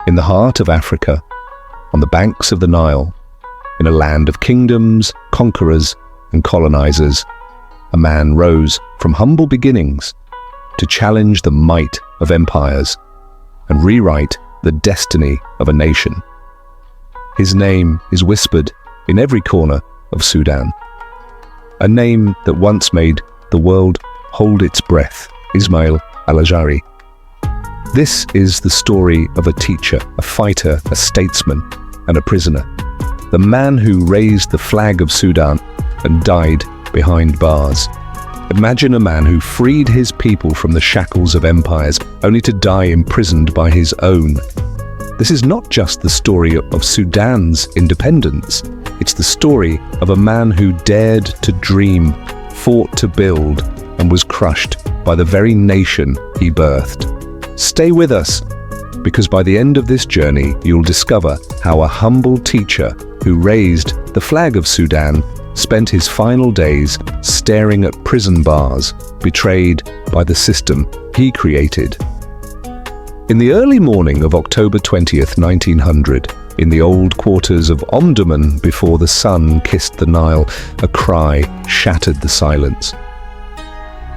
In the heart of Africa, on the banks of the Nile, in a land of kingdoms, conquerors, and colonizers, a man rose from humble beginnings to challenge the might of empires and rewrite the destiny of a nation. His name is whispered in every corner of Sudan, a name that once made the world hold its breath: Ismail Al-Azhari. This is the story of a teacher, a fighter, a statesman, and a prisoner. The man who raised the flag of Sudan and died behind bars. Imagine a man who freed his people from the shackles of empires, only to die imprisoned by his own. This is not just the story of Sudan's independence. It's the story of a man who dared to dream, fought to build, and was crushed by the very nation he birthed. Stay with us, because by the end of this journey, you'll discover how a humble teacher who raised the flag of Sudan spent his final days staring at prison bars, betrayed by the system he created. In the early morning of October 20th, 1900, in the old quarters of Omdurman before the sun kissed the Nile, a cry shattered the silence.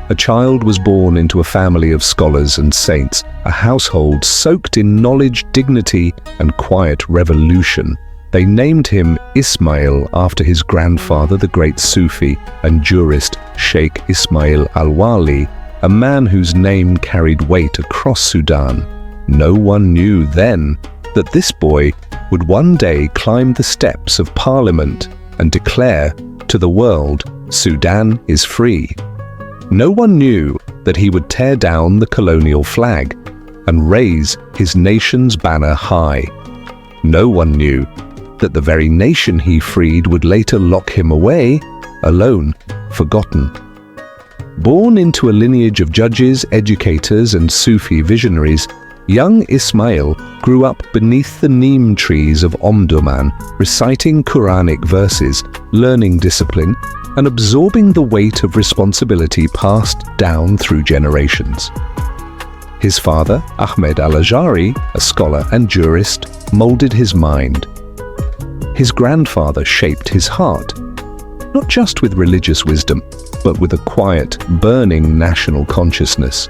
A child was born into a family of scholars and saints, a household soaked in knowledge, dignity, and quiet revolution. They named him Ismail after his grandfather, the great Sufi and jurist Sheikh Ismail Al-Azhari, a man whose name carried weight across Sudan. No one knew then that this boy would one day climb the steps of parliament and declare to the world, Sudan is free. No one knew that he would tear down the colonial flag and raise his nation's banner high. No one knew that the very nation he freed would later lock him away, alone, forgotten. Born into a lineage of judges, educators, and Sufi visionaries, young Ismail grew up beneath the neem trees of Omdurman, reciting Quranic verses, learning discipline, and absorbing the weight of responsibility passed down through generations. His father, Ahmed Al-Azhari, a scholar and jurist, molded his mind. His grandfather shaped his heart, not just with religious wisdom, but with a quiet, burning national consciousness,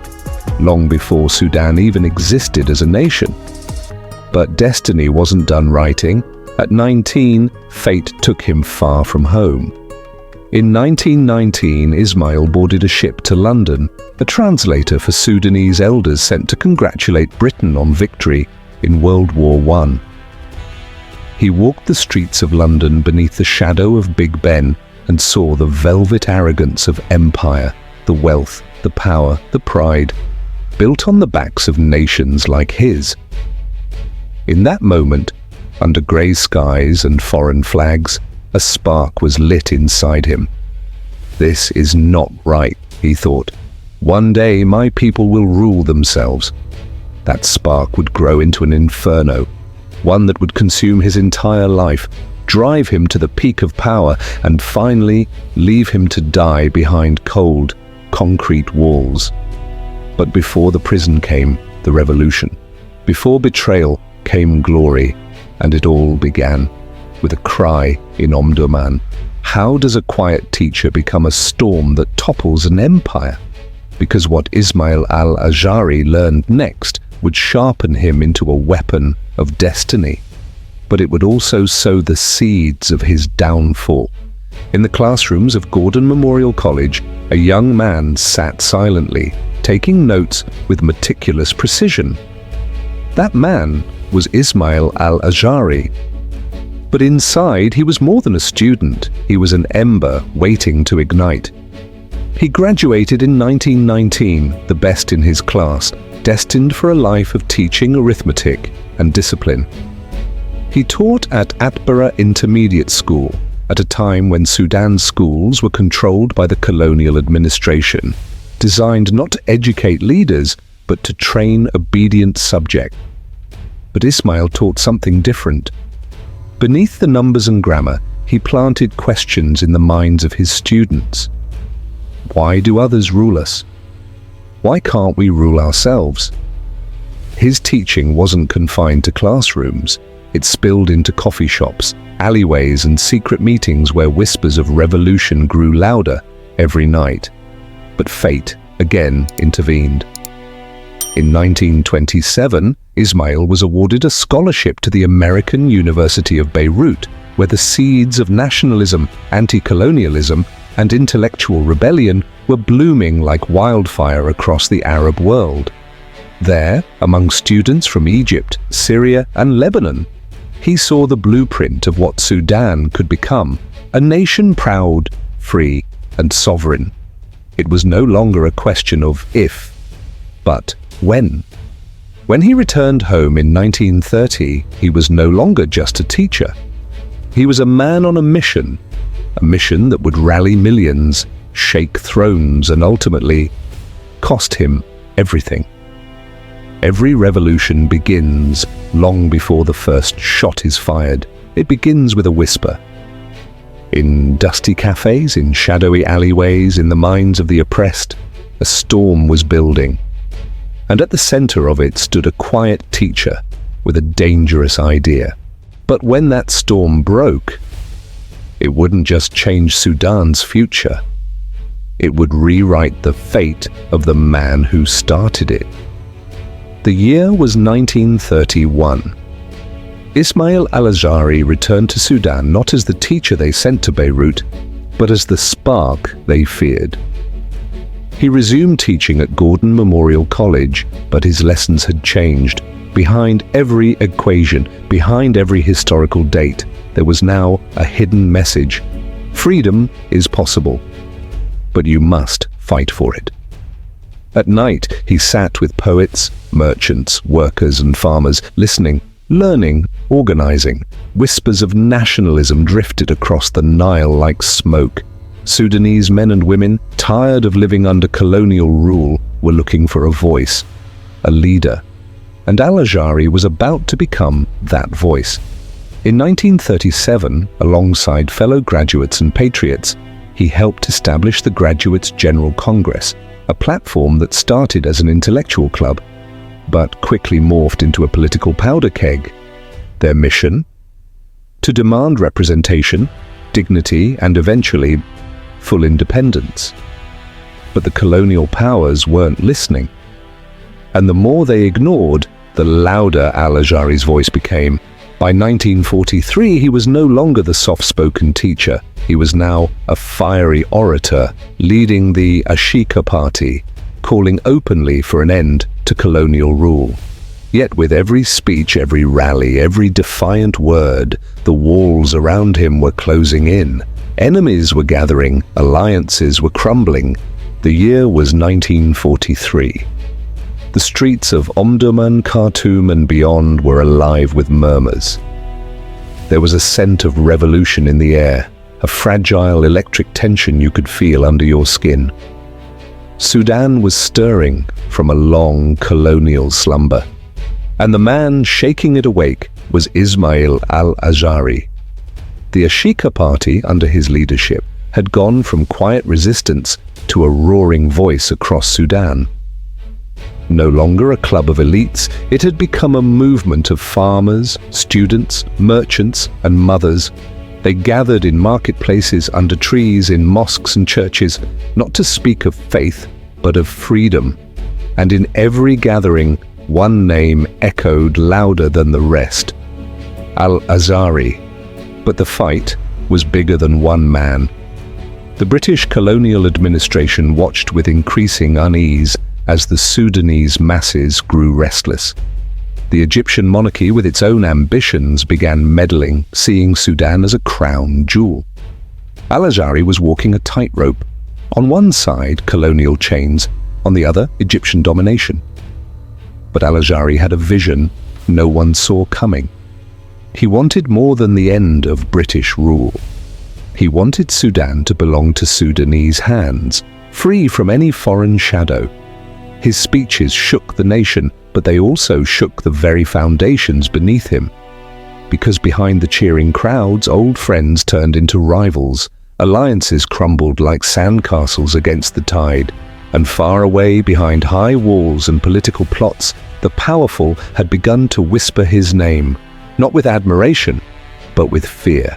long before Sudan even existed as a nation. But destiny wasn't done writing. At 19, fate took him far from home. In 1919, Ismail boarded a ship to London, a translator for Sudanese elders sent to congratulate Britain on victory in World War I. He walked the streets of London beneath the shadow of Big Ben and saw the velvet arrogance of empire, the wealth, the power, the pride, built on the backs of nations like his. In that moment, under grey skies and foreign flags, a spark was lit inside him. This is not right, he thought. One day my people will rule themselves. That spark would grow into an inferno, one that would consume his entire life, drive him to the peak of power, and finally leave him to die behind cold, concrete walls. But before the prison came the revolution. Before betrayal came glory, and it all began with a cry in Omdurman. How does a quiet teacher become a storm that topples an empire? Because what Ismail Al-Azhari learned next would sharpen him into a weapon of destiny. But it would also sow the seeds of his downfall. In the classrooms of Gordon Memorial College, a young man sat silently, taking notes with meticulous precision. That man was Ismail Al-Azhari. But inside, he was more than a student. He was an ember waiting to ignite. He graduated in 1919, the best in his class, destined for a life of teaching arithmetic and discipline. He taught at Atbara Intermediate School, at a time when Sudan's schools were controlled by the colonial administration, designed not to educate leaders, but to train obedient subjects. But Ismail taught something different. Beneath the numbers and grammar, he planted questions in the minds of his students. Why do others rule us? Why can't we rule ourselves? his teaching wasn't confined to classrooms. It spilled into coffee shops, alleyways, and secret meetings where whispers of revolution grew louder every night. But fate again intervened. In 1927, Ismail was awarded a scholarship to the American University of Beirut, where the seeds of nationalism, anti-colonialism, and intellectual rebellion were blooming like wildfire across the Arab world. There, among students from Egypt, Syria, and Lebanon, he saw the blueprint of what Sudan could become, a nation proud, free, and sovereign. It was no longer a question of if, but when. When he returned home in 1930, he was no longer just a teacher. He was a man on a mission that would rally millions, shake thrones, and ultimately cost him everything. Every revolution begins long before the first shot is fired. It begins with a whisper. In dusty cafes, in shadowy alleyways, in the minds of the oppressed, a storm was building. And at the center of it stood a quiet teacher with a dangerous idea. But when that storm broke, it wouldn't just change Sudan's future. It would rewrite the fate of the man who started it. The year was 1931. Ismail Al-Azhari returned to Sudan not as the teacher they sent to Beirut, but as the spark they feared. He resumed teaching at Gordon Memorial College, but his lessons had changed. Behind every equation, behind every historical date, there was now a hidden message. Freedom is possible, but you must fight for it. At night, he sat with poets, merchants, workers, and farmers, listening, learning, organizing. Whispers of nationalism drifted across the Nile like smoke. Sudanese men and women, tired of living under colonial rule, were looking for a voice, a leader. And Al-Azhari was about to become that voice. In 1937, alongside fellow graduates and patriots, he helped establish the Graduates' General Congress, a platform that started as an intellectual club, but quickly morphed into a political powder keg. Their mission? To demand representation, dignity, and eventually full independence. But the colonial powers weren't listening. And the more they ignored, the louder Al-Azhari's voice became. By 1943, he was no longer the soft-spoken teacher. He was now a fiery orator, leading the Ashika Party, calling openly for an end to colonial rule. Yet with every speech, every rally, every defiant word, the walls around him were closing in. Enemies were gathering, alliances were crumbling. The year was 1943. The streets of Omdurman, Khartoum, and beyond were alive with murmurs. There was a scent of revolution in the air, a fragile electric tension you could feel under your skin. Sudan was stirring from a long colonial slumber, and the man shaking it awake was Ismail Al-Azhari. The Ashika Party, under his leadership, had gone from quiet resistance to a roaring voice across Sudan. No longer a club of elites, it had become a movement of farmers, students, merchants, and mothers. They gathered in marketplaces, under trees, in mosques and churches, not to speak of faith, but of freedom. And in every gathering, one name echoed louder than the rest: Al-Azhari. But the fight was bigger than one man. The British colonial administration watched with increasing unease as the Sudanese masses grew restless. The Egyptian monarchy, with its own ambitions, began meddling, seeing Sudan as a crown jewel. Al-Azhari was walking a tightrope. On one side, colonial chains, on the other, Egyptian domination. But Al-Azhari had a vision no one saw coming. He wanted more than the end of British rule. He wanted Sudan to belong to Sudanese hands, free from any foreign shadow. His speeches shook the nation, but they also shook the very foundations beneath him. Because behind the cheering crowds, old friends turned into rivals. Alliances crumbled like sandcastles against the tide. And far away, behind high walls and political plots, the powerful had begun to whisper his name, not with admiration, but with fear.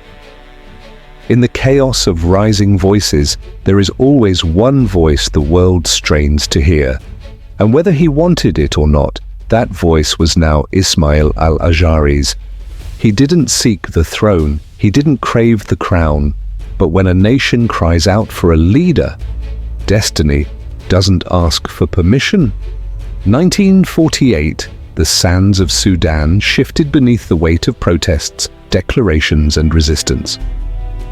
In the chaos of rising voices, there is always one voice the world strains to hear. And whether he wanted it or not, that voice was now Ismail Al-Azhari's. He didn't seek the throne, he didn't crave the crown, but when a nation cries out for a leader, destiny doesn't ask for permission. 1948, the sands of Sudan shifted beneath the weight of protests, declarations and resistance.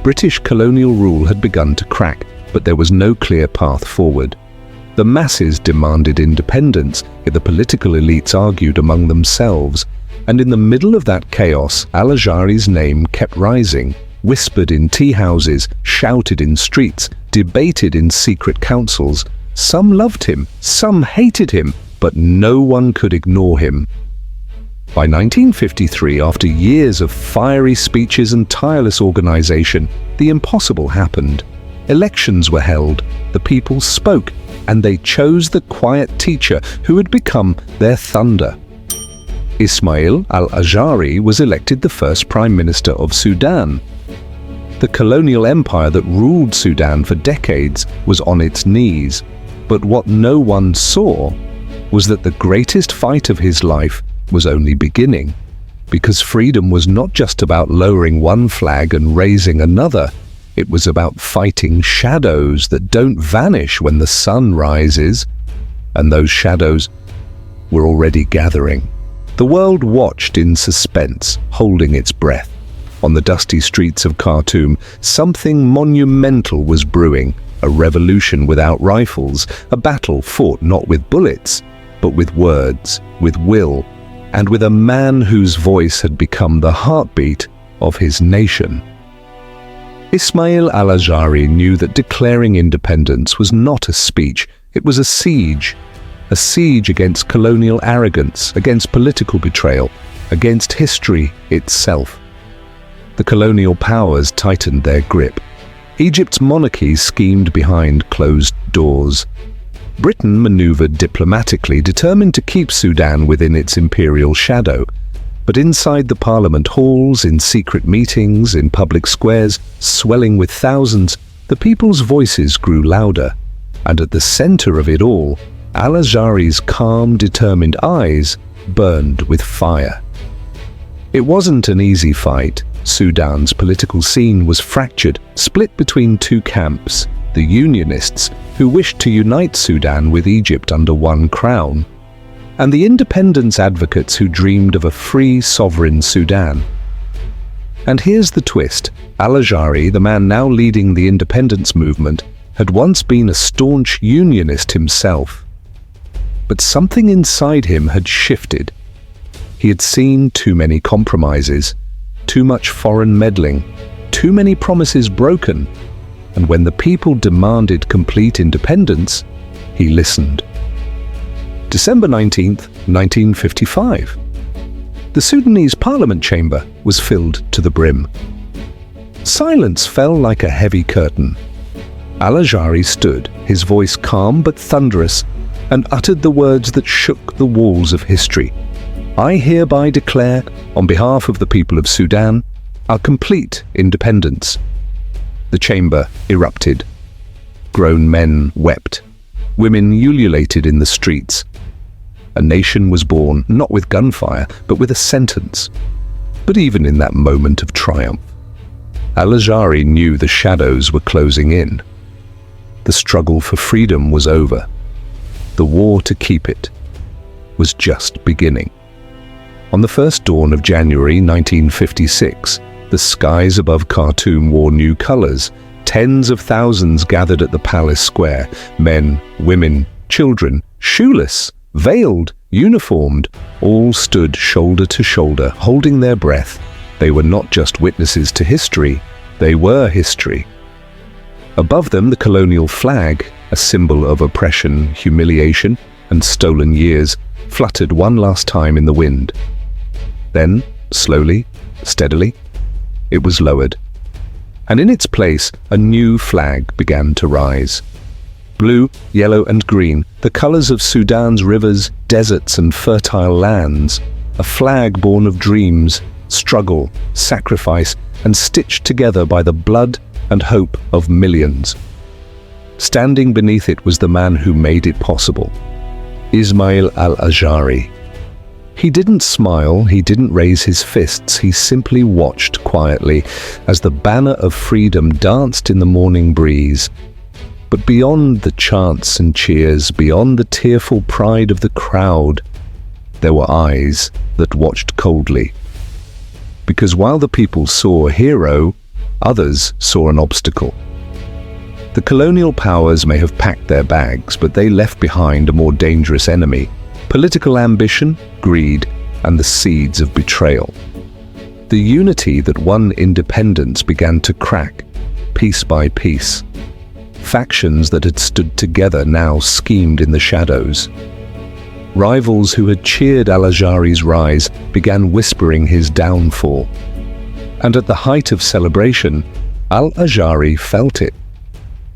British colonial rule had begun to crack, but there was no clear path forward. The masses demanded independence, yet the political elites argued among themselves, and in the middle of that chaos, Al-Azhari's name kept rising, whispered in tea houses, shouted in streets, debated in secret councils. Some loved him, some hated him, but no one could ignore him. By 1953, after years of fiery speeches and tireless organization, the impossible happened. Elections were held, the people spoke, and they chose the quiet teacher who had become their thunder. Ismail Al-Azhari was elected the first Prime Minister of Sudan. The colonial empire that ruled Sudan for decades was on its knees, but what no one saw was that the greatest fight of his life was only beginning, because freedom was not just about lowering one flag and raising another. It was about fighting shadows that don't vanish when the sun rises, and those shadows were already gathering. The world watched in suspense, holding its breath. On the dusty streets of Khartoum, something monumental was brewing, a revolution without rifles, a battle fought not with bullets, but with words, with will, and with a man whose voice had become the heartbeat of his nation. Ismail Al-Azhari knew that declaring independence was not a speech, it was a siege against colonial arrogance, against political betrayal, against history itself. The colonial powers tightened their grip. Egypt's monarchy schemed behind closed doors. Britain maneuvered diplomatically, determined to keep Sudan within its imperial shadow. But inside the parliament halls, in secret meetings, in public squares, swelling with thousands, the people's voices grew louder. And at the center of it all, Al-Azhari's calm, determined eyes burned with fire. It wasn't an easy fight. Sudan's political scene was fractured, split between two camps, the Unionists, who wished to unite Sudan with Egypt under one crown, and the independence advocates who dreamed of a free, sovereign Sudan. And here's the twist. Al-Azhari, the man now leading the independence movement, had once been a staunch Unionist himself. But something inside him had shifted. He had seen too many compromises, too much foreign meddling, too many promises broken, and when the people demanded complete independence, he listened. December 19th, 1955. The Sudanese parliament chamber was filled to the brim. Silence fell like a heavy curtain. Al-Azhari stood, his voice calm but thunderous, and uttered the words that shook the walls of history. I hereby declare, on behalf of the people of Sudan, our complete independence. The chamber erupted. Grown men wept. Women ululated in the streets. A nation was born, not with gunfire, but with a sentence. But even in that moment of triumph, Al-Azhari knew the shadows were closing in. The struggle for freedom was over. The war to keep it was just beginning. On the first dawn of January 1956, the skies above Khartoum wore new colors. Tens of thousands gathered at the palace square. Men, women, children, shoeless, veiled, uniformed, all stood shoulder to shoulder, holding their breath. They were not just witnesses to history, they were history. Above them, the colonial flag, a symbol of oppression, humiliation, and stolen years, fluttered one last time in the wind. Then, slowly, steadily, it was lowered. And in its place, a new flag began to rise. Blue, yellow and green, the colors of Sudan's rivers, deserts and fertile lands. A flag born of dreams, struggle, sacrifice, and stitched together by the blood and hope of millions. Standing beneath it was the man who made it possible, Ismail Al-Azhari. He didn't smile, he didn't raise his fists, he simply watched quietly as the banner of freedom danced in the morning breeze. But beyond the chants and cheers, beyond the tearful pride of the crowd, there were eyes that watched coldly. Because while the people saw a hero, others saw an obstacle. The colonial powers may have packed their bags, but they left behind a more dangerous enemy: political ambition, greed, and the seeds of betrayal. The unity that won independence began to crack, piece by piece. Factions that had stood together now schemed in the shadows. Rivals who had cheered Al-Azhari's rise began whispering his downfall. And at the height of celebration, Al-Azhari felt it.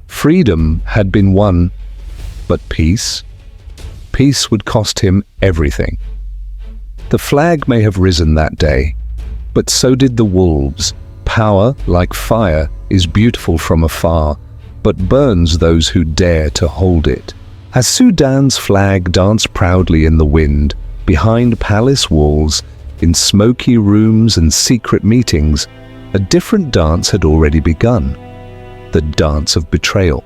Freedom had been won, but peace? Peace would cost him everything. The flag may have risen that day, but so did the wolves. Power, like fire, is beautiful from afar, but burns those who dare to hold it. As Sudan's flag danced proudly in the wind, behind palace walls, in smoky rooms and secret meetings, a different dance had already begun. The dance of betrayal.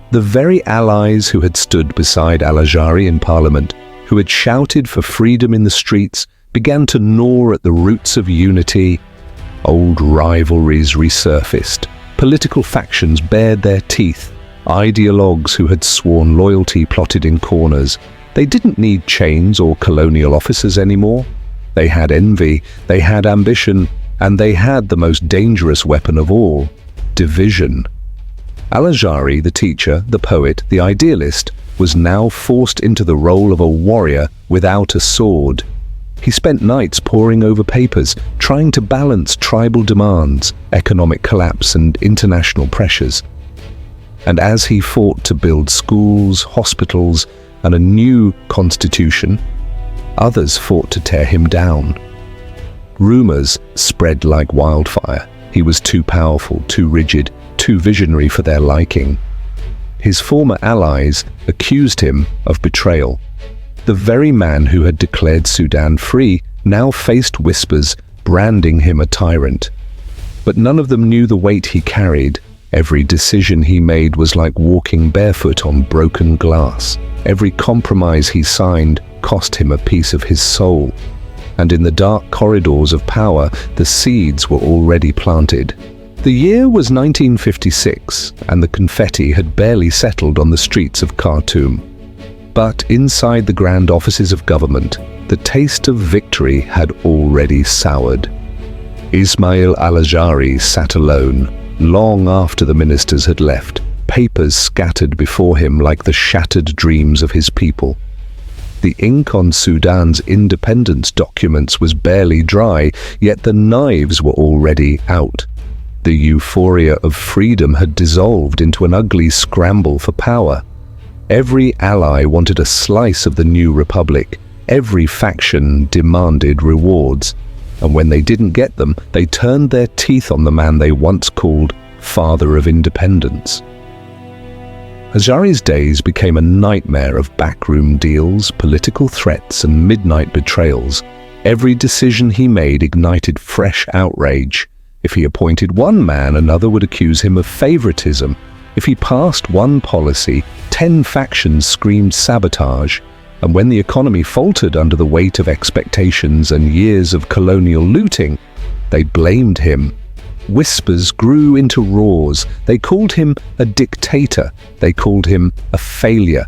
The very allies who had stood beside Al-Azhari in parliament, who had shouted for freedom in the streets, began to gnaw at the roots of unity. Old rivalries resurfaced. Political factions bared their teeth. Ideologues who had sworn loyalty plotted in corners. They didn't need chains or colonial officers anymore. They had envy, they had ambition, and they had the most dangerous weapon of all: division. Al-Azhari, the teacher, the poet, the idealist, was now forced into the role of a warrior without a sword. He spent nights poring over papers, trying to balance tribal demands, economic collapse, and international pressures. And as he fought to build schools, hospitals, and a new constitution, others fought to tear him down. Rumors spread like wildfire. He was too powerful, too rigid, too visionary for their liking. His former allies accused him of betrayal. The very man who had declared Sudan free now faced whispers branding him a tyrant. But none of them knew the weight he carried. Every decision he made was like walking barefoot on broken glass. Every compromise he signed cost him a piece of his soul. And in the dark corridors of power, the seeds were already planted. The year was 1956, and the confetti had barely settled on the streets of Khartoum. But inside the grand offices of government, the taste of victory had already soured. Ismail Al-Azhari sat alone, long after the ministers had left, papers scattered before him like the shattered dreams of his people. The ink on Sudan's independence documents was barely dry, yet the knives were already out. The euphoria of freedom had dissolved into an ugly scramble for power. Every ally wanted a slice of the new republic. Every faction demanded rewards. And when they didn't get them, they turned their teeth on the man they once called Father of Independence. Azhari's days became a nightmare of backroom deals, political threats, and midnight betrayals. Every decision he made ignited fresh outrage. If he appointed one man, another would accuse him of favoritism. If he passed one policy, 10 factions screamed sabotage. And when the economy faltered under the weight of expectations and years of colonial looting, they blamed him. Whispers grew into roars. They called him a dictator. They called him a failure.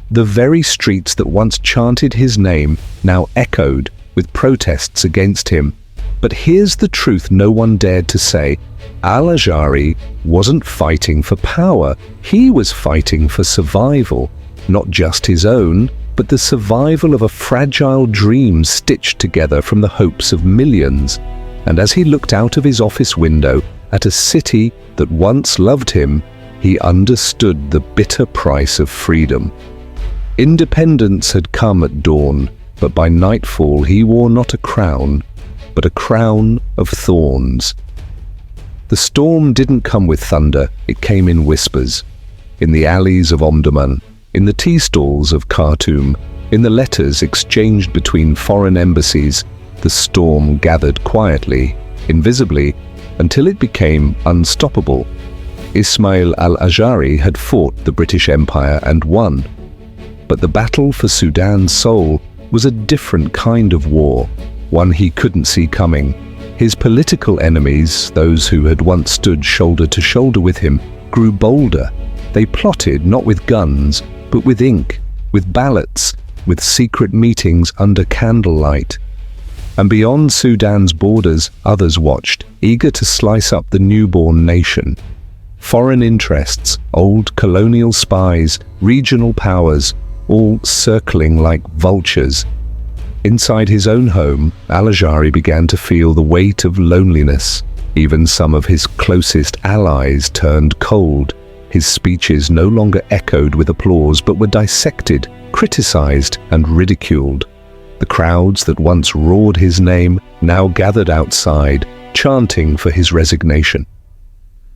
The very streets that once chanted his name now echoed with protests against him. But here's the truth no one dared to say. Al-Azhari wasn't fighting for power. He was fighting for survival, not just his own, but the survival of a fragile dream stitched together from the hopes of millions. And as he looked out of his office window at a city that once loved him, he understood the bitter price of freedom. Independence had come at dawn, but by nightfall he wore not a crown, but a crown of thorns. The storm didn't come with thunder, it came in whispers. In the alleys of Omdurman, in the tea stalls of Khartoum, in the letters exchanged between foreign embassies, the storm gathered quietly, invisibly, until it became unstoppable. Ismail Al-Azhari had fought the British Empire and won. But the battle for Sudan's soul was a different kind of war, one he couldn't see coming. His political enemies, those who had once stood shoulder to shoulder with him, grew bolder. They plotted not with guns, but with ink, with ballots, with secret meetings under candlelight. And beyond Sudan's borders, others watched, eager to slice up the newborn nation. Foreign interests, old colonial spies, regional powers, all circling like vultures. Inside his own home, Al-Azhari began to feel the weight of loneliness. Even some of his closest allies turned cold. His speeches no longer echoed with applause, but were dissected, criticized, and ridiculed. The crowds that once roared his name now gathered outside, chanting for his resignation.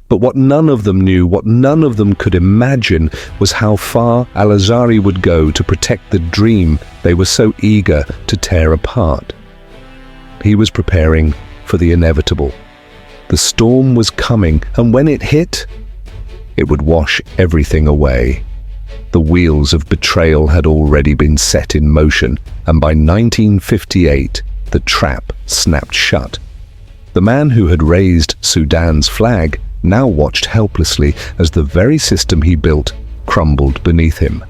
But what none of them knew, what none of them could imagine, was how far Al-Azhari would go to protect the dream they were so eager to tear apart. He was preparing for the inevitable. The storm was coming, and when it hit, it would wash everything away. The wheels of betrayal had already been set in motion, and by 1958, the trap snapped shut. The man who had raised Sudan's flag now watched helplessly as the very system he built crumbled beneath him.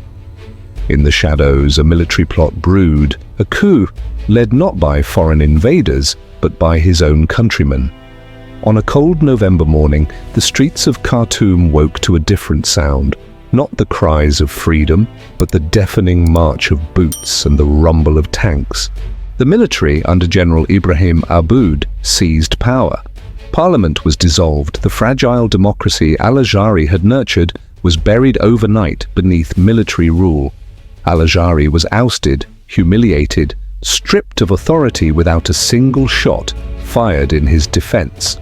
In the shadows, a military plot brewed, a coup led not by foreign invaders, but by his own countrymen. On a cold November morning, the streets of Khartoum woke to a different sound. Not the cries of freedom, but the deafening march of boots and the rumble of tanks. The military, under General Ibrahim Aboud, seized power. Parliament was dissolved. The fragile democracy Al-Azhari had nurtured was buried overnight beneath military rule. Al-Azhari was ousted, humiliated, stripped of authority without a single shot fired in his defense.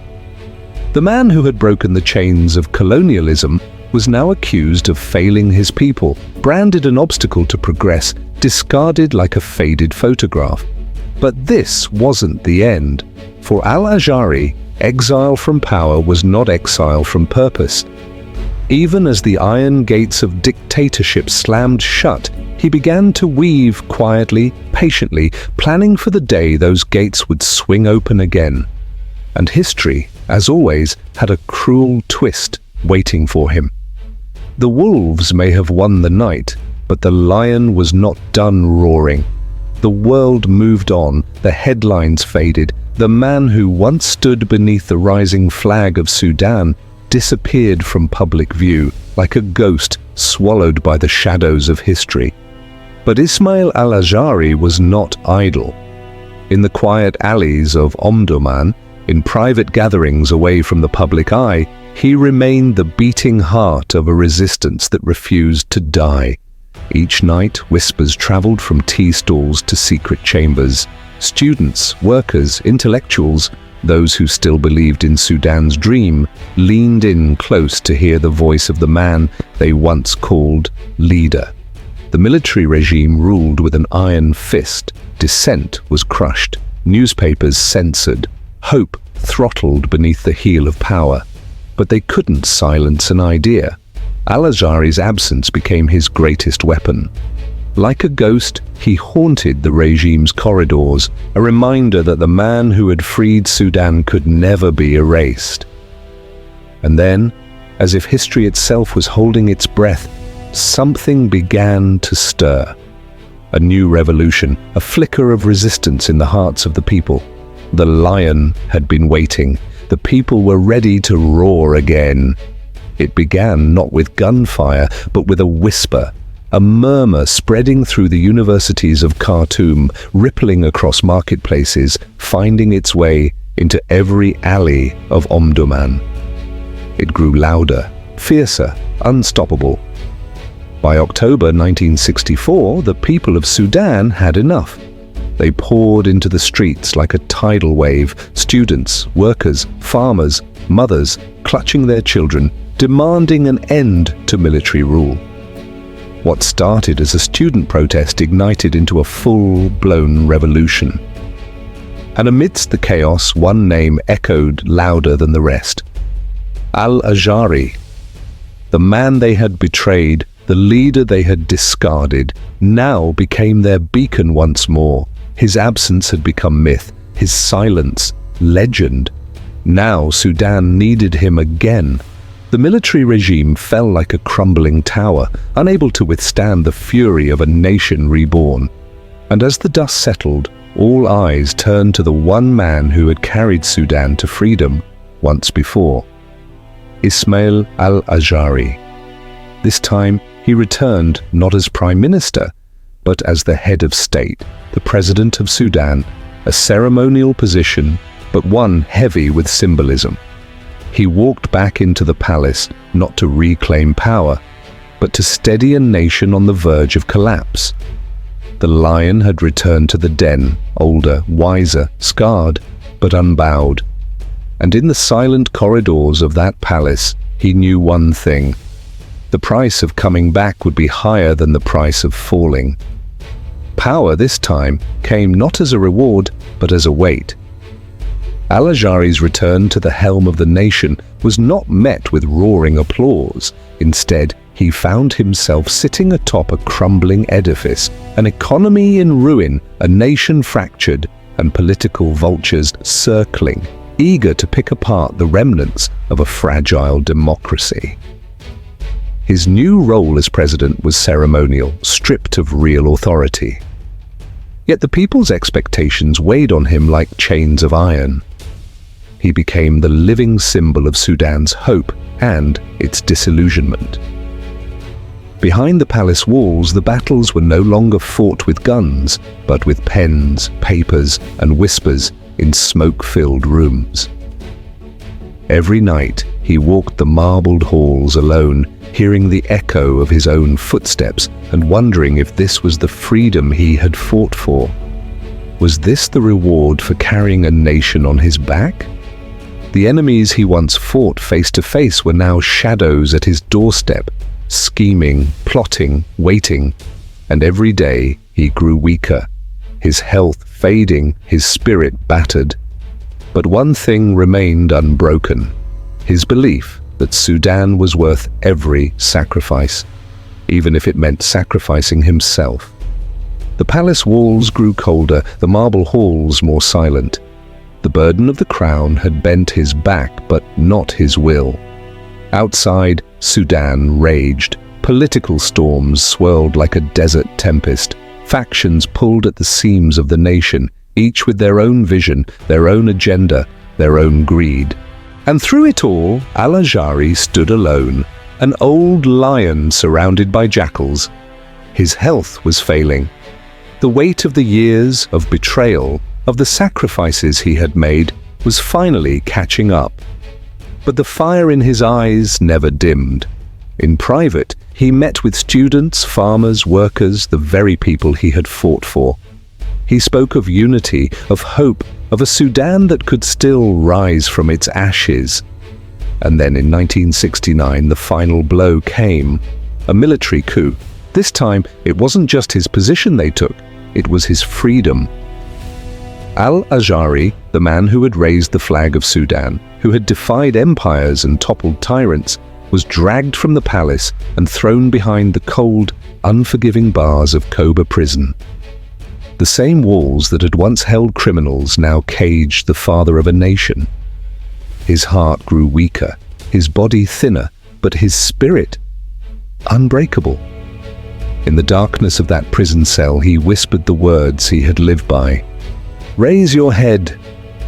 The man who had broken the chains of colonialism was now accused of failing his people, branded an obstacle to progress, discarded like a faded photograph. But this wasn't the end. For Al-Azhari, exile from power was not exile from purpose. Even as the iron gates of dictatorship slammed shut, he began to weave quietly, patiently, planning for the day those gates would swing open again. And history, as always, had a cruel twist waiting for him. The wolves may have won the night, but the lion was not done roaring. The world moved on, the headlines faded. The man who once stood beneath the rising flag of Sudan disappeared from public view, like a ghost swallowed by the shadows of history. But Ismail Al-Azhari was not idle. In the quiet alleys of Omdurman, in private gatherings away from the public eye, he remained the beating heart of a resistance that refused to die. Each night, whispers traveled from tea stalls to secret chambers. Students, workers, intellectuals, those who still believed in Sudan's dream, leaned in close to hear the voice of the man they once called leader. The military regime ruled with an iron fist. Dissent was crushed, newspapers censored, hope throttled beneath the heel of power. But they couldn't silence an idea. Al-Azhari's absence became his greatest weapon. Like a ghost, he haunted the regime's corridors, a reminder that the man who had freed Sudan could never be erased. And then, as if history itself was holding its breath, something began to stir. A new revolution, a flicker of resistance in the hearts of the people. The lion had been waiting. The people were ready to roar again. It began not with gunfire, but with a whisper, a murmur spreading through the universities of Khartoum, rippling across marketplaces, finding its way into every alley of Omdurman. It grew louder, fiercer, unstoppable. By October 1964, the people of Sudan had enough. They poured into the streets like a tidal wave, students, workers, farmers, mothers, clutching their children, demanding an end to military rule. What started as a student protest ignited into a full-blown revolution. And amidst the chaos, one name echoed louder than the rest. Al-Azhari, the man they had betrayed, the leader they had discarded, now became their beacon once more. His absence had become myth, his silence legend. Now Sudan needed him again. The military regime fell like a crumbling tower, unable to withstand the fury of a nation reborn. And as the dust settled, all eyes turned to the one man who had carried Sudan to freedom once before. Ismail Al-Azhari. This time, he returned not as Prime Minister, but as the head of state, the President of Sudan, a ceremonial position, but one heavy with symbolism. He walked back into the palace not to reclaim power, but to steady a nation on the verge of collapse. The lion had returned to the den, older, wiser, scarred, but unbowed. And in the silent corridors of that palace, he knew one thing. The price of coming back would be higher than the price of falling. Power this time came not as a reward, but as a weight. Al-Azhari's return to the helm of the nation was not met with roaring applause. Instead, he found himself sitting atop a crumbling edifice, an economy in ruin, a nation fractured, and political vultures circling, eager to pick apart the remnants of a fragile democracy. His new role as president was ceremonial, stripped of real authority. Yet the people's expectations weighed on him like chains of iron. He became the living symbol of Sudan's hope and its disillusionment. Behind the palace walls, the battles were no longer fought with guns, but with pens, papers, and whispers in smoke-filled rooms. Every night, he walked the marbled halls alone, hearing the echo of his own footsteps and wondering if this was the freedom he had fought for. Was this the reward for carrying a nation on his back? The enemies he once fought face to face were now shadows at his doorstep, scheming, plotting, waiting, and every day he grew weaker, his health fading, his spirit battered. But one thing remained unbroken, his belief that Sudan was worth every sacrifice, even if it meant sacrificing himself. The palace walls grew colder, the marble halls more silent. The burden of the crown had bent his back, but not his will. Outside, Sudan raged. Political storms swirled like a desert tempest. Factions pulled at the seams of the nation, each with their own vision, their own agenda, their own greed. And through it all, Al-Azhari stood alone, an old lion surrounded by jackals. His health was failing. The weight of the years of betrayal, of the sacrifices he had made, was finally catching up. But the fire in his eyes never dimmed. In private, he met with students, farmers, workers, the very people he had fought for. He spoke of unity, of hope, of a Sudan that could still rise from its ashes. And then in 1969, the final blow came. A military coup. This time, it wasn't just his position they took, it was his freedom. Al-Azhari, the man who had raised the flag of Sudan, who had defied empires and toppled tyrants, was dragged from the palace and thrown behind the cold, unforgiving bars of Koba prison. The same walls that had once held criminals now caged the father of a nation. His heart grew weaker, his body thinner, but his spirit unbreakable. In the darkness of that prison cell, he whispered the words he had lived by. "Raise your head,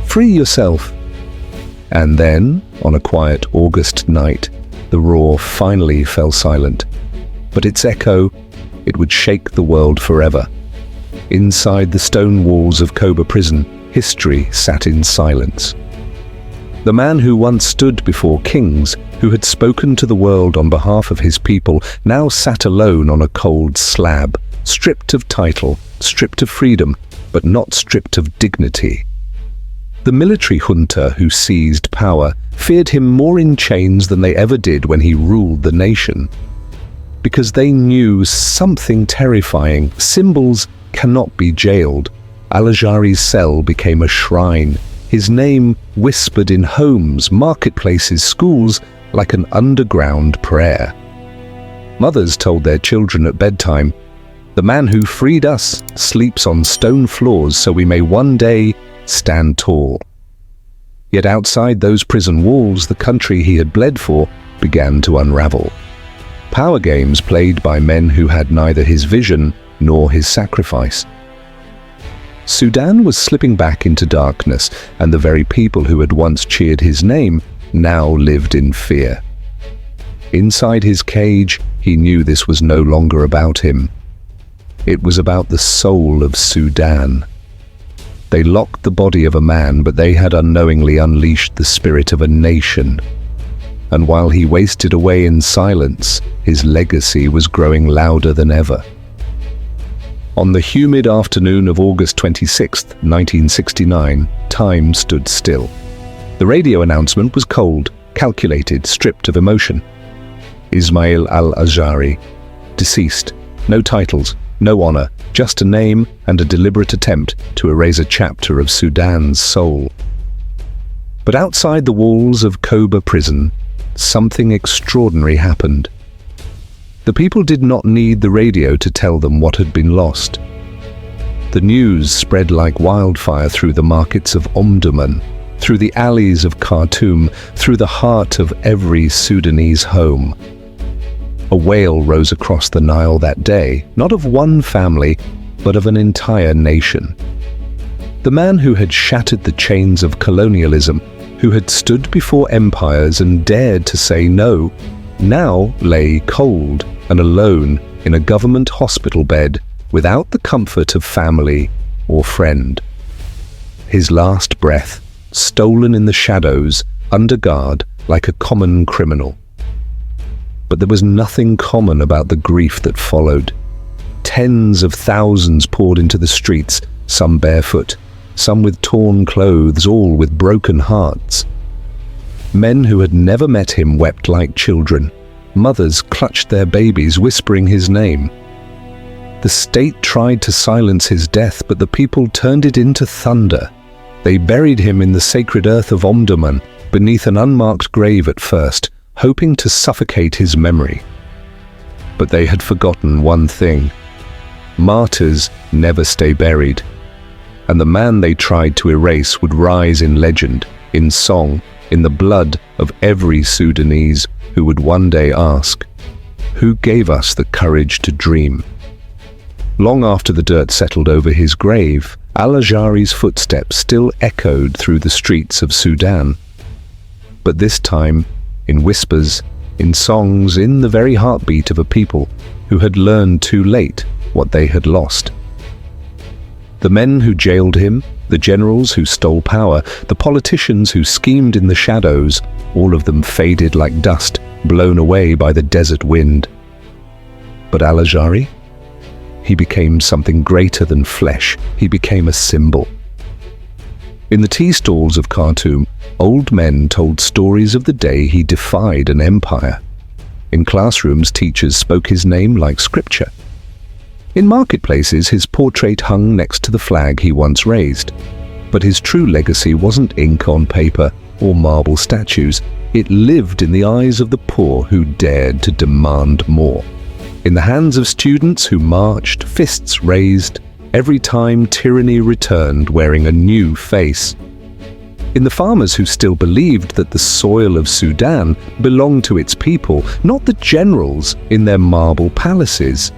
free yourself." And then, on a quiet August night, the roar finally fell silent. But its echo, it would shake the world forever. Inside the stone walls of Koba prison, history sat in silence. The man who once stood before kings who had spoken to the world on behalf of his people, now sat alone on a cold slab, stripped of title, stripped of freedom, but not stripped of dignity. The military junta who seized power feared him more in chains than they ever did when he ruled the nation. Because they knew something terrifying: symbols cannot be jailed. Al-Azhari's cell became a shrine, his name whispered in homes, marketplaces, schools, like an underground prayer. Mothers told their children at bedtime, "The man who freed us sleeps on stone floors so we may one day stand tall." Yet outside those prison walls, the country he had bled for began to unravel. Power games played by men who had neither his vision nor his sacrifice. Sudan was slipping back into darkness, and the very people who had once cheered his name now lived in fear. Inside his cage, he knew this was no longer about him. It was about the soul of Sudan. They locked the body of a man, but they had unknowingly unleashed the spirit of a nation. And while he wasted away in silence, his legacy was growing louder than ever. On the humid afternoon of August 26, 1969, time stood still. The radio announcement was cold, calculated, stripped of emotion. Ismail Al-Azhari, deceased. No titles, no honor, just a name and a deliberate attempt to erase a chapter of Sudan's soul. But outside the walls of Koba prison, something extraordinary happened. The people did not need the radio to tell them what had been lost. The news spread like wildfire through the markets of Omdurman, through the alleys of Khartoum, through the heart of every Sudanese home. A wail rose across the Nile that day, not of one family, but of an entire nation. The man who had shattered the chains of colonialism, who had stood before empires and dared to say no, now lay cold and alone in a government hospital bed without the comfort of family or friend. His last breath, stolen in the shadows, under guard, like a common criminal. But there was nothing common about the grief that followed. Tens of thousands poured into the streets, some barefoot, some with torn clothes, all with broken hearts. Men who had never met him wept like children. Mothers clutched their babies, whispering his name. The state tried to silence his death, but the people turned it into thunder. They buried him in the sacred earth of Omdurman, beneath an unmarked grave at first, hoping to suffocate his memory. But they had forgotten one thing. Martyrs never stay buried, and the man they tried to erase would rise in legend, in song, in the blood of every Sudanese who would one day ask, "Who gave us the courage to dream?" Long after the dirt settled over his grave, Al-Azhari's footsteps still echoed through the streets of Sudan. But this time, in whispers, in songs, in the very heartbeat of a people who had learned too late what they had lost. The men who jailed him, the generals who stole power, the politicians who schemed in the shadows, all of them faded like dust, blown away by the desert wind. But Al-Azhari? He became something greater than flesh. He became a symbol. In the tea stalls of Khartoum, old men told stories of the day he defied an empire. In classrooms, teachers spoke his name like scripture. In marketplaces, his portrait hung next to the flag he once raised. But his true legacy wasn't ink on paper or marble statues. It lived in the eyes of the poor who dared to demand more. In the hands of students who marched, fists raised, every time tyranny returned wearing a new face. In the farmers who still believed that the soil of Sudan belonged to its people, not the generals in their marble palaces.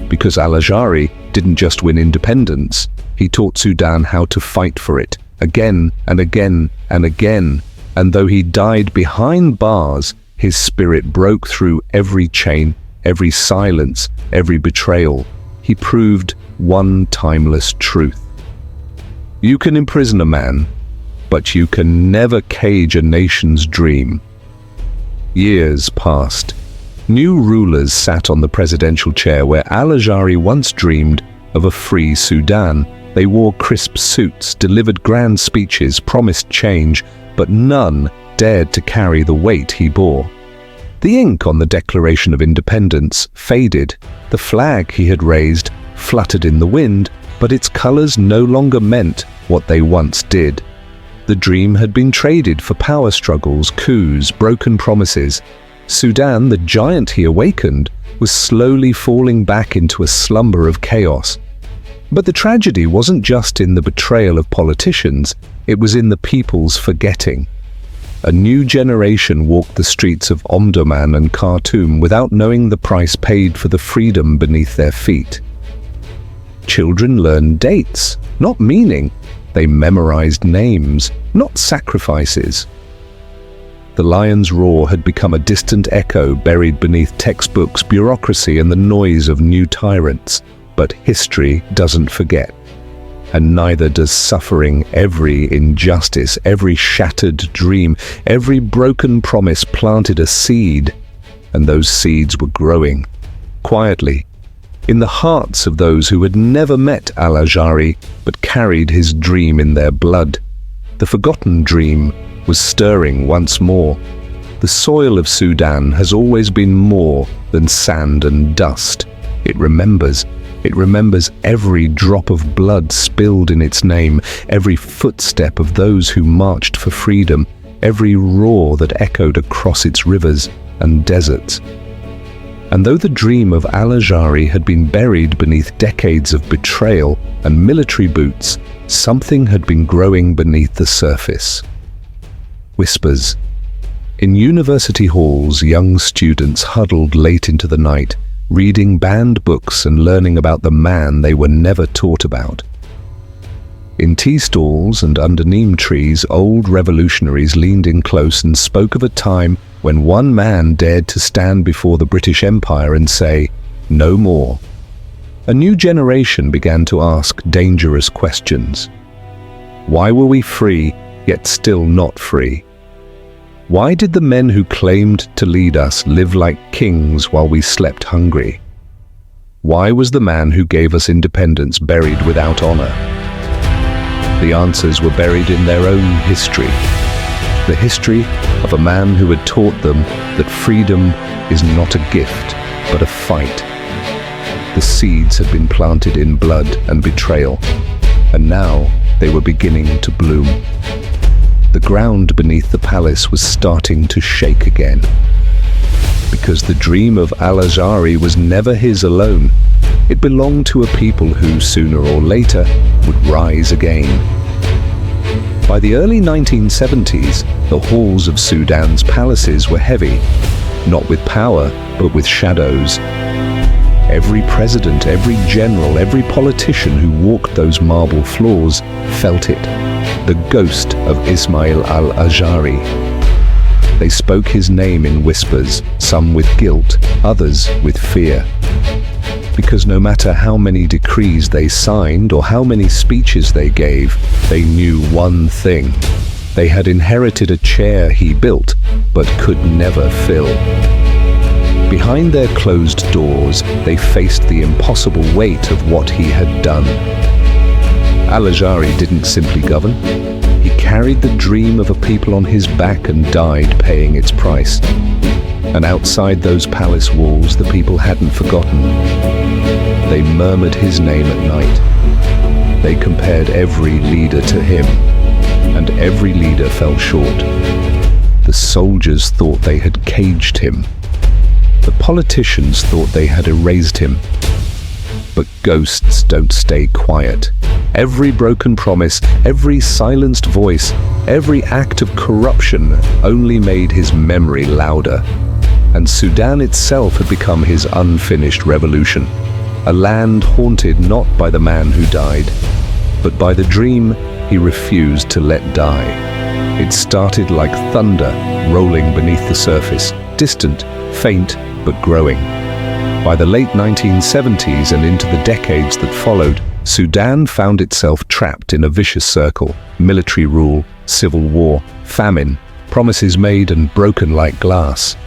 Because Al-Azhari didn't just win independence, he taught Sudan how to fight for it, again and again and again. And though he died behind bars, his spirit broke through every chain, every silence, every betrayal. He proved one timeless truth. You can imprison a man, but you can never cage a nation's dream. Years passed. New rulers sat on the presidential chair where Al-Azhari once dreamed of a free Sudan. They wore crisp suits, delivered grand speeches, promised change, but none dared to carry the weight he bore. The ink on the Declaration of Independence faded. The flag he had raised fluttered in the wind, but its colors no longer meant what they once did. The dream had been traded for power struggles, coups, broken promises. Sudan, the giant he awakened, was slowly falling back into a slumber of chaos. But the tragedy wasn't just in the betrayal of politicians, it was in the people's forgetting. A new generation walked the streets of Omdurman and Khartoum without knowing the price paid for the freedom beneath their feet. Children learned dates, not meaning. They memorized names, not sacrifices. The lion's roar had become a distant echo buried beneath textbooks, bureaucracy, and the noise of new tyrants. But history doesn't forget. And neither does suffering. Every injustice, every shattered dream, every broken promise planted a seed, and those seeds were growing, quietly, in the hearts of those who had never met Al-Azhari but carried his dream in their blood. The forgotten dream was stirring once more. The soil of Sudan has always been more than sand and dust. It remembers every drop of blood spilled in its name, every footstep of those who marched for freedom, every roar that echoed across its rivers and deserts. And though the dream of Al-Azhari had been buried beneath decades of betrayal and military boots, something had been growing beneath the surface. Whispers. In university halls, young students huddled late into the night, reading banned books and learning about the man they were never taught about. In tea stalls and under neem trees, old revolutionaries leaned in close and spoke of a time when one man dared to stand before the British Empire and say, "No more." A new generation began to ask dangerous questions. Why were we free, yet still not free? Why did the men who claimed to lead us live like kings while we slept hungry? Why was the man who gave us independence buried without honor? The answers were buried in their own history. The history of a man who had taught them that freedom is not a gift, but a fight. The seeds had been planted in blood and betrayal, and now they were beginning to bloom. The ground beneath the palace was starting to shake again. Because the dream of Al-Azhari was never his alone. It belonged to a people who, sooner or later, would rise again. By the early 1970s, the halls of Sudan's palaces were heavy, not with power, but with shadows. Every president, every general, every politician who walked those marble floors felt it. The ghost of Ismail Al-Azhari. They spoke his name in whispers, some with guilt, others with fear. Because no matter how many decrees they signed or how many speeches they gave, they knew one thing. They had inherited a chair he built, but could never fill. Behind their closed doors, they faced the impossible weight of what he had done. Al-Azhari didn't simply govern. He carried the dream of a people on his back and died paying its price. And outside those palace walls, the people hadn't forgotten. They murmured his name at night. They compared every leader to him, and every leader fell short. The soldiers thought they had caged him. The politicians thought they had erased him. But ghosts don't stay quiet. Every broken promise, every silenced voice, every act of corruption only made his memory louder. And Sudan itself had become his unfinished revolution. A land haunted not by the man who died, but by the dream he refused to let die. It started like thunder rolling beneath the surface, distant, faint, but growing. By the late 1970s and into the decades that followed, Sudan found itself trapped in a vicious circle: military rule, civil war, famine, promises made and broken like glass.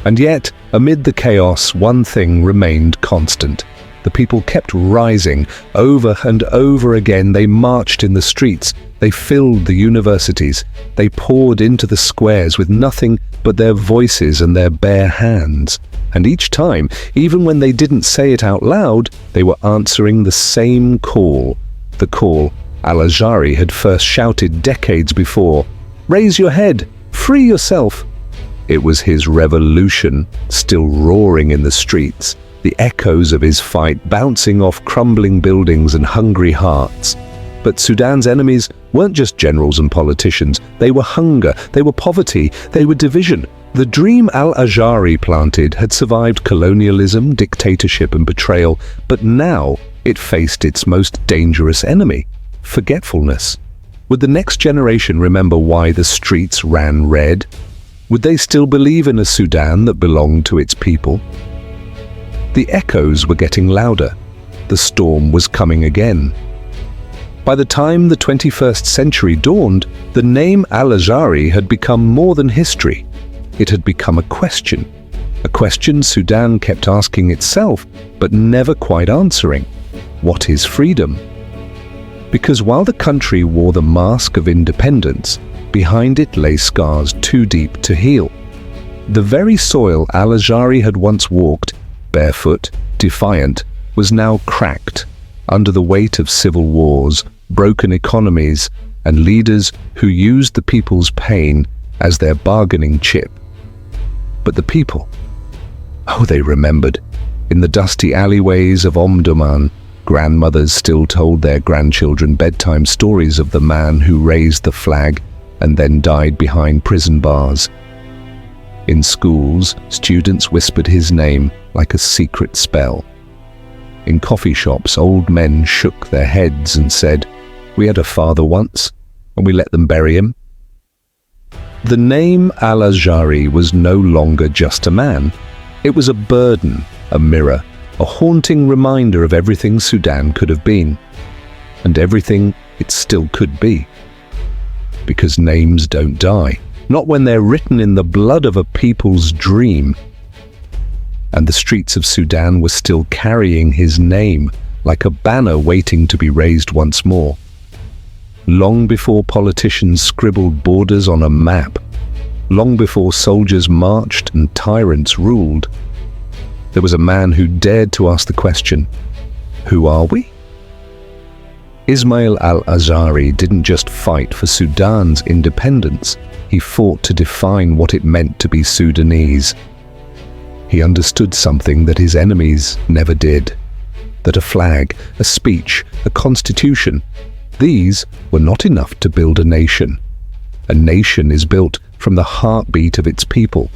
And yet, amid the chaos, one thing remained constant. The people kept rising. Over and over again, they marched in the streets. They filled the universities. They poured into the squares with nothing but their voices and their bare hands. And each time, even when they didn't say it out loud, they were answering the same call. The call Al-Azhari had first shouted decades before. "Raise your head! Free yourself!" It was his revolution, still roaring in the streets, the echoes of his fight bouncing off crumbling buildings and hungry hearts. But Sudan's enemies weren't just generals and politicians. They were hunger, they were poverty, they were division. The dream Al-Azhari planted had survived colonialism, dictatorship and betrayal, but now it faced its most dangerous enemy, forgetfulness. Would the next generation remember why the streets ran red? Would they still believe in a Sudan that belonged to its people? The echoes were getting louder. The storm was coming again. By the time the 21st century dawned, the name Al-Azhari had become more than history. It had become a question Sudan kept asking itself, but never quite answering. What is freedom? Because while the country wore the mask of independence, behind it lay scars too deep to heal. The very soil Al-Azhari had once walked, barefoot, defiant, was now cracked under the weight of civil wars, broken economies, and leaders who used the people's pain as their bargaining chip. But the people, they remembered. In the dusty alleyways of Omdurman, grandmothers still told their grandchildren bedtime stories of the man who raised the flag and then died behind prison bars. In schools, students whispered his name like a secret spell. In coffee shops, old men shook their heads and said, "We had a father once, and we let them bury him." The name Al-Azhari was no longer just a man. It was a burden, a mirror, a haunting reminder of everything Sudan could have been, and everything it still could be. Because names don't die, not when they're written in the blood of a people's dream. And the streets of Sudan were still carrying his name, like a banner waiting to be raised once more. Long before politicians scribbled borders on a map, long before soldiers marched and tyrants ruled, there was a man who dared to ask the question, who are we? Ismail Al-Azhari didn't just fight for Sudan's independence, he fought to define what it meant to be Sudanese. He understood something that his enemies never did, that a flag, a speech, a constitution, these were not enough to build a nation. A nation is built from the heartbeat of its people,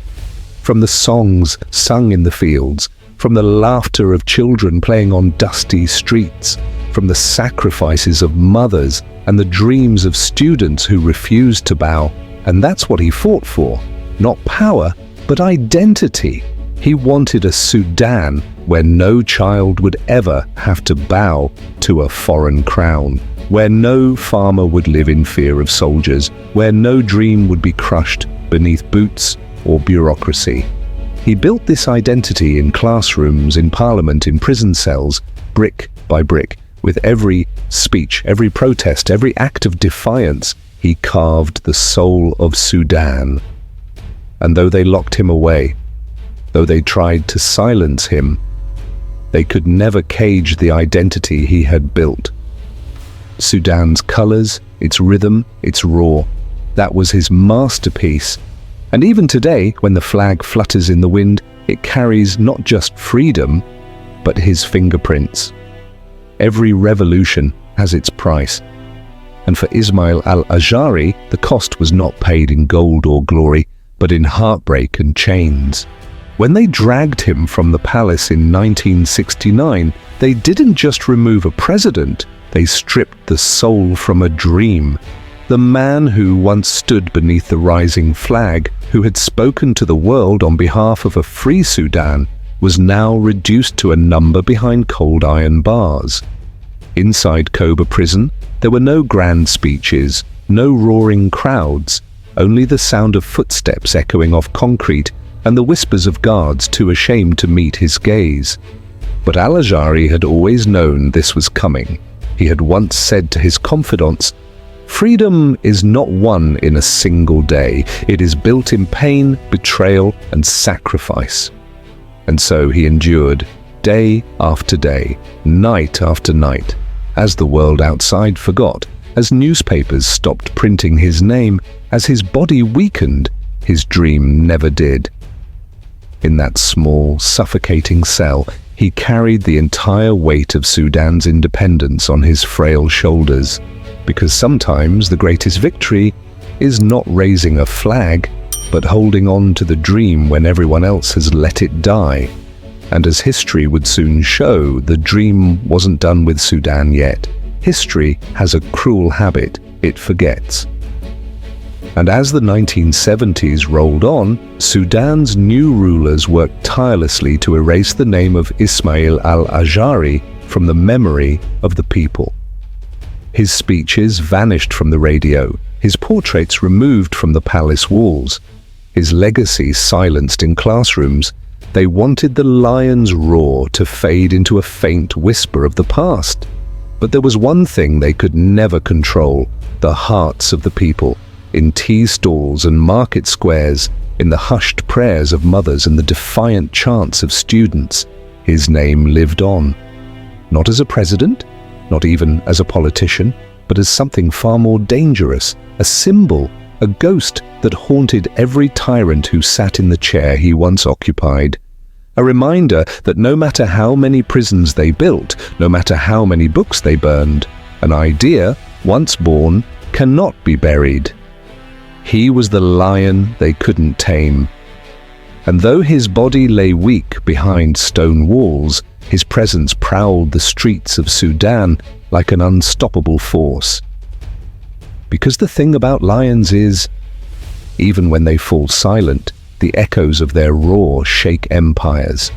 from the songs sung in the fields, from the laughter of children playing on dusty streets, from the sacrifices of mothers and the dreams of students who refused to bow. And that's what he fought for, not power, but identity. He wanted a Sudan where no child would ever have to bow to a foreign crown, where no farmer would live in fear of soldiers, where no dream would be crushed beneath boots or bureaucracy. He built this identity in classrooms, in parliament, in prison cells, brick by brick. With every speech, every protest, every act of defiance, he carved the soul of Sudan. And though they locked him away, though they tried to silence him, they could never cage the identity he had built. Sudan's colors, its rhythm, its roar, that was his masterpiece. And even today, when the flag flutters in the wind, it carries not just freedom, but his fingerprints. Every revolution has its price. And for Ismail Al-Azhari, the cost was not paid in gold or glory, but in heartbreak and chains. When they dragged him from the palace in 1969, they didn't just remove a president, they stripped the soul from a dream. The man who once stood beneath the rising flag, who had spoken to the world on behalf of a free Sudan, was now reduced to a number behind cold iron bars. Inside Koba prison, there were no grand speeches, no roaring crowds, only the sound of footsteps echoing off concrete and the whispers of guards too ashamed to meet his gaze. But Al-Azhari had always known this was coming. He had once said to his confidants, "Freedom is not won in a single day. It is built in pain, betrayal, and sacrifice." And so he endured, day after day, night after night, as the world outside forgot, as newspapers stopped printing his name, as his body weakened, his dream never did. In that small, suffocating cell, he carried the entire weight of Sudan's independence on his frail shoulders, because sometimes the greatest victory is not raising a flag, but holding on to the dream when everyone else has let it die. And as history would soon show, the dream wasn't done with Sudan yet. History has a cruel habit: it forgets. And as the 1970s rolled on, Sudan's new rulers worked tirelessly to erase the name of Ismail Al-Azhari from the memory of the people. His speeches vanished from the radio, his portraits removed from the palace walls, his legacy silenced in classrooms. They wanted the lion's roar to fade into a faint whisper of the past. But there was one thing they could never control: the hearts of the people. In tea stalls and market squares, in the hushed prayers of mothers and the defiant chants of students, his name lived on. Not as a president, not even as a politician, but as something far more dangerous, a symbol, a ghost that haunted every tyrant who sat in the chair he once occupied. A reminder that no matter how many prisons they built, no matter how many books they burned, an idea, once born, cannot be buried. He was the lion they couldn't tame. And though his body lay weak behind stone walls, his presence prowled the streets of Sudan like an unstoppable force. Because the thing about lions is, even when they fall silent, the echoes of their roar shake empires.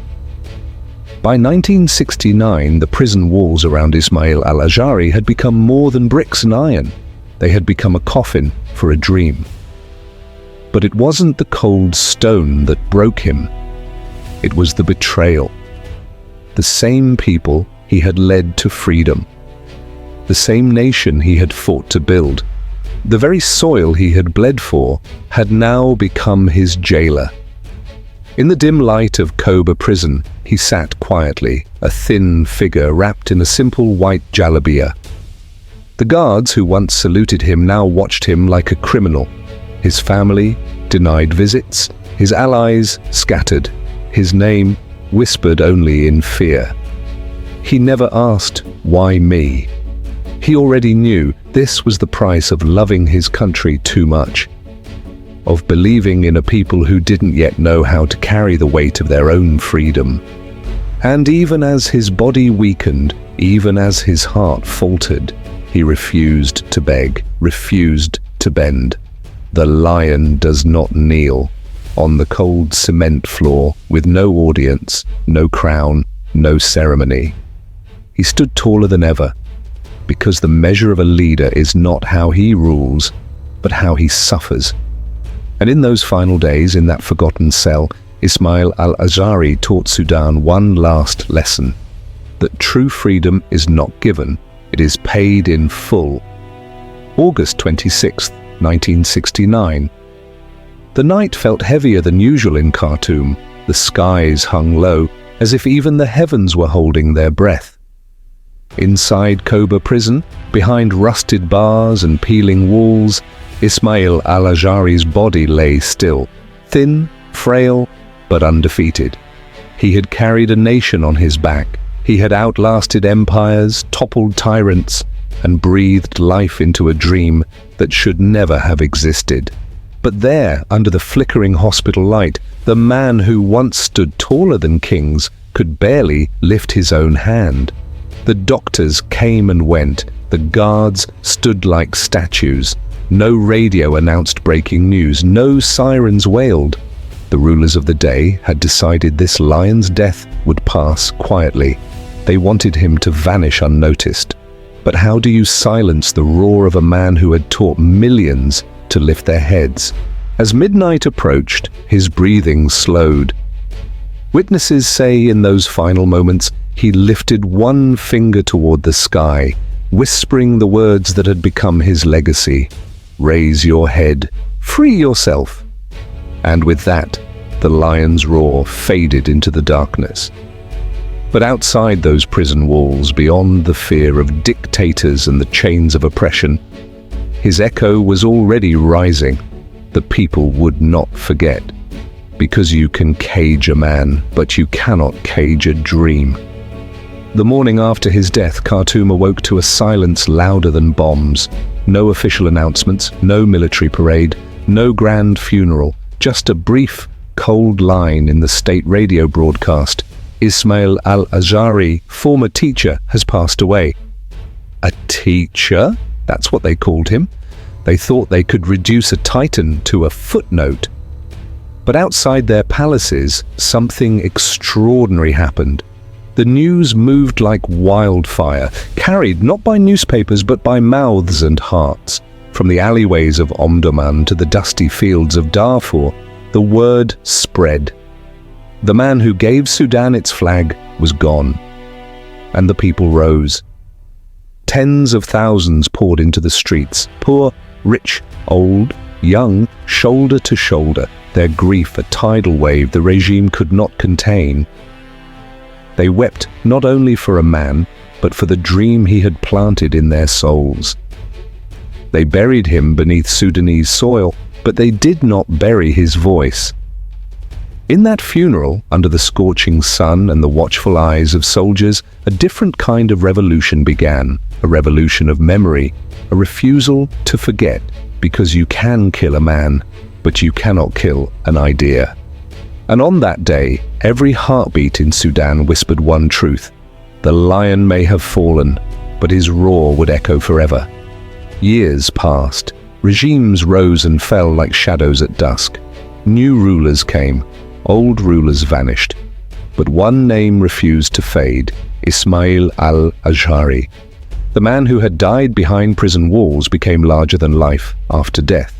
By 1969, the prison walls around Ismail Al-Azhari had become more than bricks and iron. They had become a coffin for a dream. But it wasn't the cold stone that broke him. It was the betrayal. The same people he had led to freedom. The same nation he had fought to build. The very soil he had bled for had now become his jailer. In the dim light of Koba prison, he sat quietly, a thin figure wrapped in a simple white jalabia. The guards who once saluted him now watched him like a criminal. His family denied visits, his allies scattered, his name whispered only in fear. He never asked, "Why me?" He already knew this was the price of loving his country too much, of believing in a people who didn't yet know how to carry the weight of their own freedom. And even as his body weakened, even as his heart faltered, he refused to beg, refused to bend. The lion does not kneel on the cold cement floor with no audience, no crown, no ceremony. He stood taller than ever, because the measure of a leader is not how he rules, but how he suffers. And in those final days, in that forgotten cell, Ismail Al-Azhari taught Sudan one last lesson: that true freedom is not given, it is paid in full. August 26th, 1969. The night felt heavier than usual in Khartoum. The skies hung low, as if even the heavens were holding their breath. Inside Koba prison, behind rusted bars and peeling walls, Ismail Al-Azhari's body lay still, thin, frail, but undefeated. He had carried a nation on his back. He had outlasted empires, toppled tyrants, and breathed life into a dream that should never have existed. But there, under the flickering hospital light, the man who once stood taller than kings could barely lift his own hand. The doctors came and went. The guards stood like statues. No radio announced breaking news. No sirens wailed. The rulers of the day had decided this lion's death would pass quietly. They wanted him to vanish unnoticed. But how do you silence the roar of a man who had taught millions to lift their heads. As midnight approached, his breathing slowed. Witnesses say in those final moments, he lifted one finger toward the sky, whispering the words that had become his legacy. "Raise your head, free yourself." And with that, the lion's roar faded into the darkness. But outside those prison walls, beyond the fear of dictators and the chains of oppression, his echo was already rising. The people would not forget. Because you can cage a man, but you cannot cage a dream. The morning after his death, Khartoum awoke to a silence louder than bombs. No official announcements, no military parade, no grand funeral, just a brief, cold line in the state radio broadcast. Ismail Al-Azhari, former teacher, has passed away. A teacher? That's what they called him. They thought they could reduce a titan to a footnote. But outside their palaces, something extraordinary happened. The news moved like wildfire, carried not by newspapers but by mouths and hearts. From the alleyways of Omdurman to the dusty fields of Darfur, the word spread. The man who gave Sudan its flag was gone. And the people rose. Tens of thousands poured into the streets, poor, rich, old, young, shoulder to shoulder, their grief a tidal wave the regime could not contain. They wept not only for a man, but for the dream he had planted in their souls. They buried him beneath Sudanese soil, but they did not bury his voice. In that funeral, under the scorching sun and the watchful eyes of soldiers, a different kind of revolution began, a revolution of memory, a refusal to forget, because you can kill a man, but you cannot kill an idea. And on that day, every heartbeat in Sudan whispered one truth. The lion may have fallen, but his roar would echo forever. Years passed. Regimes rose and fell like shadows at dusk. New rulers came. Old rulers vanished. But one name refused to fade, Ismail Al-Azhari. The man who had died behind prison walls became larger than life after death.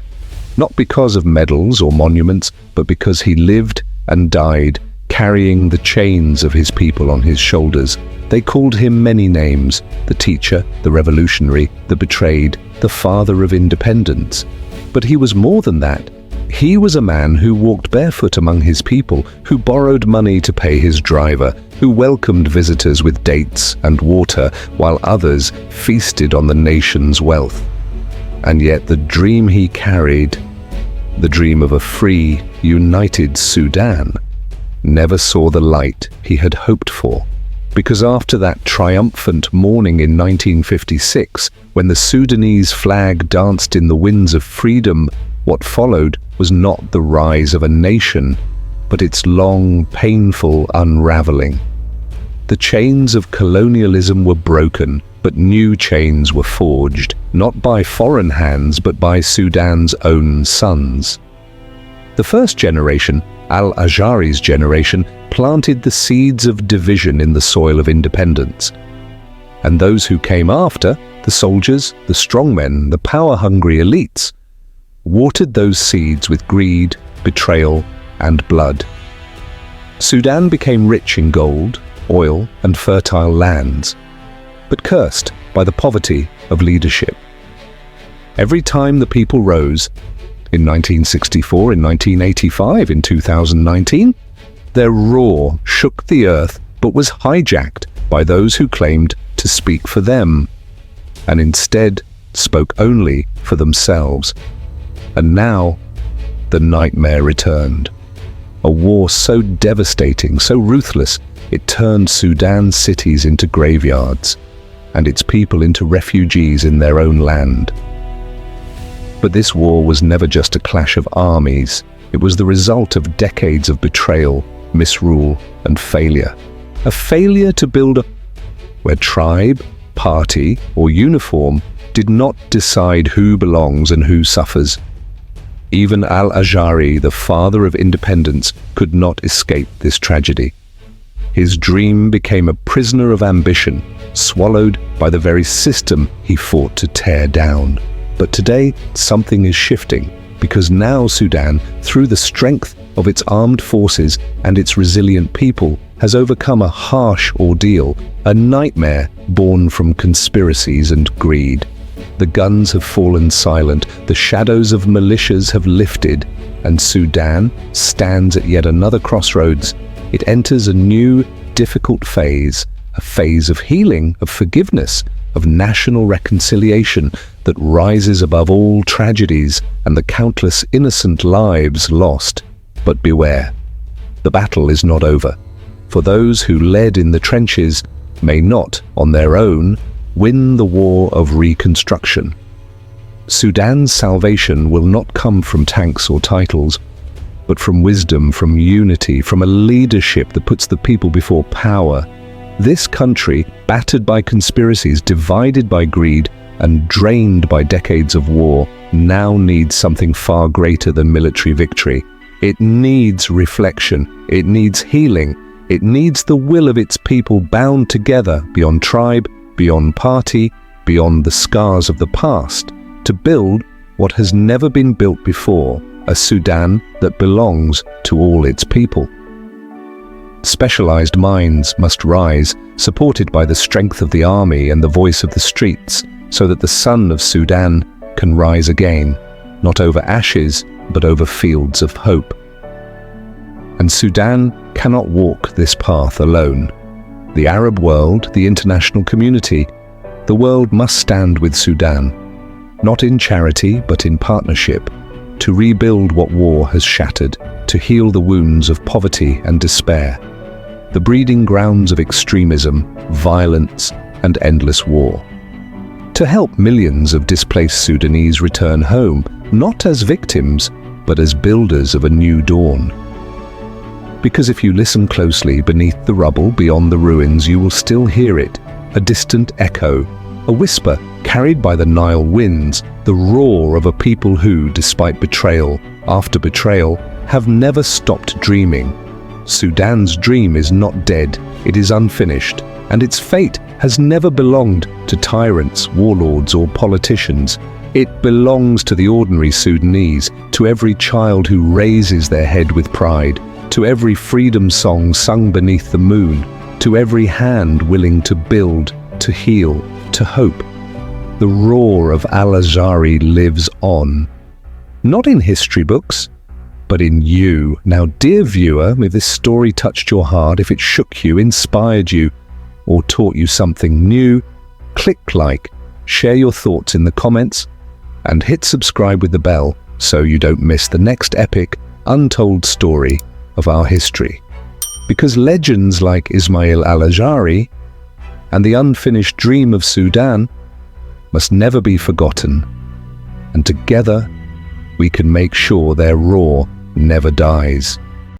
Not because of medals or monuments, but because he lived and died, carrying the chains of his people on his shoulders. They called him many names: the teacher, the revolutionary, the betrayed, the father of independence. But he was more than that. He was a man who walked barefoot among his people, who borrowed money to pay his driver, who welcomed visitors with dates and water, while others feasted on the nation's wealth. And yet the dream he carried, the dream of a free, united Sudan, never saw the light he had hoped for. Because after that triumphant morning in 1956, when the Sudanese flag danced in the winds of freedom, what followed was not the rise of a nation, but its long, painful unraveling. The chains of colonialism were broken, but new chains were forged, not by foreign hands, but by Sudan's own sons. The first generation, Al-Azhari's generation, planted the seeds of division in the soil of independence. And those who came after, the soldiers, the strongmen, the power-hungry elites, watered those seeds with greed, betrayal, and blood. Sudan became rich in gold, oil, and fertile lands, but cursed by the poverty of leadership. Every time the people rose, in 1964, in 1985, in 2019, their roar shook the earth but was hijacked by those who claimed to speak for them, and instead spoke only for themselves. And now, the nightmare returned. A war so devastating, so ruthless, it turned Sudan's cities into graveyards, and its people into refugees in their own land. But this war was never just a clash of armies. It was the result of decades of betrayal, misrule, and failure. A failure to build where tribe, party, or uniform did not decide who belongs and who suffers. Even Al-Azhari, the father of independence, could not escape this tragedy. His dream became a prisoner of ambition, swallowed by the very system he fought to tear down. But today, something is shifting, because now Sudan, through the strength of its armed forces and its resilient people, has overcome a harsh ordeal, a nightmare born from conspiracies and greed. The guns have fallen silent, the shadows of militias have lifted, and Sudan stands at yet another crossroads. It enters a new, difficult phase, a phase of healing, of forgiveness, of national reconciliation that rises above all tragedies and the countless innocent lives lost. But beware, the battle is not over, for those who led in the trenches may not, on their own, win the war of reconstruction. Sudan's salvation will not come from tanks or titles, but from wisdom, from unity, from a leadership that puts the people before power. This country, battered by conspiracies, divided by greed, and drained by decades of war, now needs something far greater than military victory. It needs reflection, it needs healing, it needs the will of its people bound together beyond tribe, beyond party, beyond the scars of the past, to build what has never been built before, a Sudan that belongs to all its people. Specialized minds must rise, supported by the strength of the army and the voice of the streets, so that the sun of Sudan can rise again, not over ashes, but over fields of hope. And Sudan cannot walk this path alone. The Arab world, the international community, the world must stand with Sudan, not in charity, but in partnership, to rebuild what war has shattered, to heal the wounds of poverty and despair, the breeding grounds of extremism, violence, and endless war. To help millions of displaced Sudanese return home, not as victims, but as builders of a new dawn. Because if you listen closely beneath the rubble, beyond the ruins, you will still hear it, a distant echo, a whisper carried by the Nile winds, the roar of a people who, despite betrayal after betrayal, have never stopped dreaming. Sudan's dream is not dead, it is unfinished, and its fate has never belonged to tyrants, warlords, or politicians. It belongs to the ordinary Sudanese, to every child who raises their head with pride, to every freedom song sung beneath the moon, to every hand willing to build, to heal, to hope. The roar of Al-Azhari lives on. Not in history books, but in you. Now, dear viewer, if this story touched your heart, if it shook you, inspired you, or taught you something new, click like, share your thoughts in the comments, and hit subscribe with the bell so you don't miss the next epic, untold story of our history. Because legends like Ismail Al-Azhari and the unfinished dream of Sudan must never be forgotten, and together we can make sure their roar never dies.